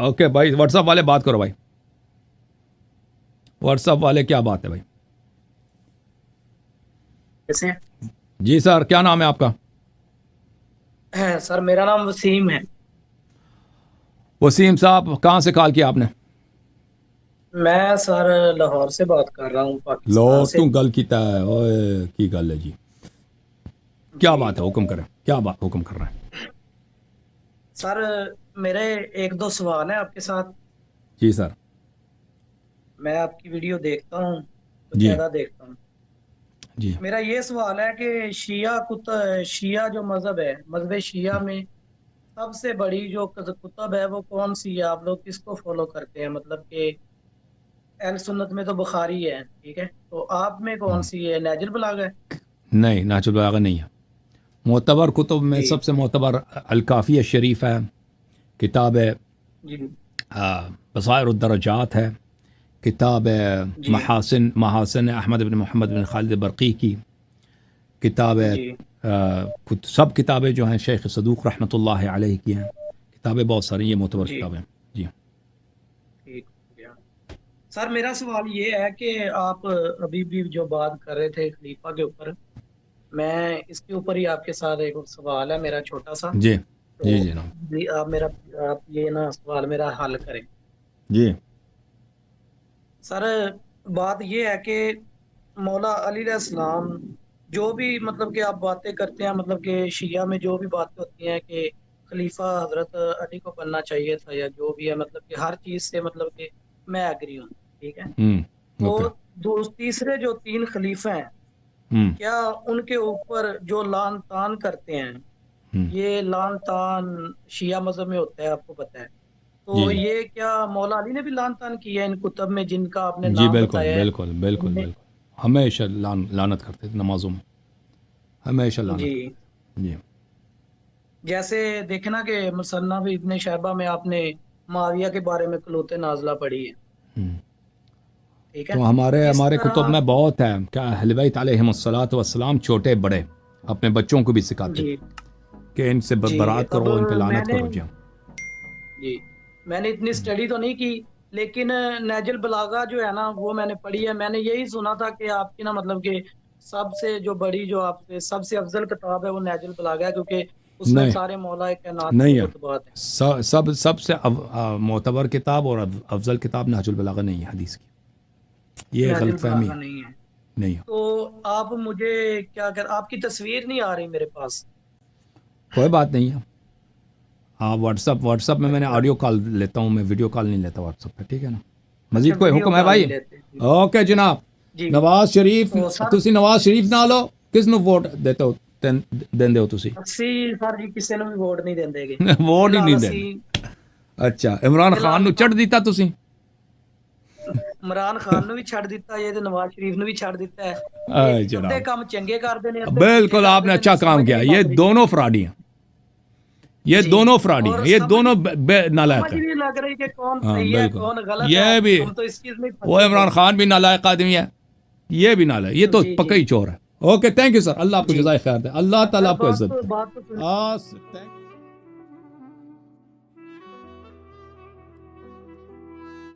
Okay भाई, WhatsApp वाले बात करो भाई। व्हाट्सएप वाले क्या बात है भाई? कैसे जी सर, क्या नाम है आपका? हैं सर? मेरा नाम वसीम है। वसीम साहब, कहाँ से कॉल किया आपने? मैं सर लाहौर से बात कर रहा हूँ, लो पाकिस्तान से। तू गल कीता है ओए, की गल है जी? क्या जी बात है, हुक्म करें, क्या बात हुक्म कर रहे हैं? सर, मेरे एक दो सवाल हैं आपके साथ। जी सर। मैं आपकी वीडियो देखता हूँ तो जी ज्यादा देखता हूँ। जी। मेरा ये सवाल है कि शिया जो मजहब है, मजहब शिया में सबसे बड़ी जो कुतुब है वो कौन सी है? आप लोग किसको फॉलो करते हैं? मतलब कि अहले सुन्नत में तो बुखारी है, ठीक है, तो आप में कौन सी है? नहजुल बलागा है? नहीं, नाचुल बलागा नहीं है। मोतबर कुतुब में जी सबसे मोतबर अलकाफ़िया शरीफ है, किताब है जी बसायर उद्दरजात है, किताब है जी महासिन महासिन अहमद बिन मोहम्मद बिन खालिद बरकी की किताब है। जी। सब किताबें जो हैं शेख सदूक रहमतुल्लाह अलैह की हैं। किताबें बहुत सारी, ये मोतबर जी किताबें। जी। ठीक हो गया। सर, मेरा सवाल ये है कि आप अभी भी जो बात कर रहे थे खलीफा के ऊपर, मैं इसके ऊपर ही आपके साथ एक और सवाल है मेरा छोटा सा। जी जी। तो जी ना। आप ये ना सवाल मेरा हल करें। जी सर, बात ये है कि मौला अली अलैहिस्सलाम जो भी मतलब कि आप बातें करते हैं, मतलब कि शिया में जो भी बातें होती हैं कि खलीफा हजरत अली को बनना चाहिए था या जो भी है, मतलब कि हर चीज से मतलब कि मैं एग्री हूँ, ठीक है। तो ओके। दो तीसरे जो तीन खलीफा हैं, क्या उनके ऊपर जो लान तान करते हैं, ये लान तान शिया मजहब में होता है, आपको पता है। जी तो जी ये क्या मौला अली ने भी लान तान किया है इन कुतब में जिनका आपने जी। नाम बिल्कुल बताया है? बिल्कुल बिल्कुल इनमें बिल्कुल। हमेशा लानत करते थे नमाजों में, हमेशा जी, लानत करते थे। जी। जैसे देखना कि मुसन्नफ इब्ने शैबा में आपने माविया के बारे में कुलूते नाज़िला पढ़ी है, ठीक है। तो हमारे इस हमारे कुतुब तरह में बहुत है, क्या अहले बैत अलैहिमुस्सलातु वस्सलाम छोटे बड़े अपने बच्चों को भी सिखाते जी थे कि इनसे जी। बरात अब करो, इन पे लानत मैंने करो। जी। जी मैंने इतनी स्टडी तो नहीं की, लेकिन नेजुल बलागा जो है ना वो मैंने पढ़ी है। मैंने यही सुना था कि आपकी ना मतलब कि सबसे जो बड़ी, जो आपसे सबसे अफजल किताब है वो नेजुल बलागा है, क्योंकि उसमें नहीं, सारे मौला कायनात नहीं के है। रुतबात हैं। सब सबसे मोतबर किताब और अफजल किताब नहजुल बलागा नहीं है हदीस की। ये नेजुल गलत फहमी बलागा है। नहीं है? नहीं है। तो आप मुझे क्या कर, आपकी तस्वीर नहीं आ रही मेरे पास। कोई बात नहीं है। हाँ, व्हाट्सअप में मैंने अच्छा ऑडियो कॉल लेता हूँ, मैं वीडियो कॉल नहीं लेता व्हाट्सअप पे, ठीक है ना। अच्छा, मजीद कोई वीडियो हुक्म है कॉल भाई? नहीं लेते जी। ओके जनाब। जी नवाज शरीफ, तो सर, तुसी नवाज शरीफ ना लो, किस नु वोट देते हो, देंदे हो तुसी? ਅਸੀਂ सर जी किसी ਨੂੰ भी वोट नहीं देंगे। वोट ही नहीं फिलहाल ਅਸੀਂ देंदे। अच्छा, इमरान खान फिलहाल नु चढ़ दिता तुसी? ਇਮਰਾਨ ਖਾਨ ਨੂੰ ਵੀ ਛੱਡ ਦਿੱਤਾ ਜੇ, ਤੇ ਨਵਾਜ਼ शरीफ ਨੂੰ भी ਛੱਡ ਦਿੱਤਾ है। आए ਅੱਧੇ जनाब, ਕੰਮ ਚੰਗੇ ਕਰਦੇ ਨੇ, ਅੱਧੇ ਪੁੱਠੇ बिल्कुल ਕਰਦੇ आपने ने, अच्छा तो काम समझ किया। नहीं ये लग रही। दोनों फ्रॉडी हैं, ये जी, दोनों फ्रॉडी हैं, और ये समझ दोनों समझ नालायक ही हैं। नहीं लग रही कि कौन हाँ सही है बिल्कुल। कौन गलत है। ये भी, हम तो इस चीज में वो फंसे हुए इमरान खान भी नालायक आदमी है, ये भी नालायक, ये हैं। तो जी जी पक्का ही चोर है। ओके, थैंक यू सर, अल्लाह आपको जी। जज़ाए खैर दे, अल्लाह ताला सर आपको इज्जत दे। बात तो सुन। थैंक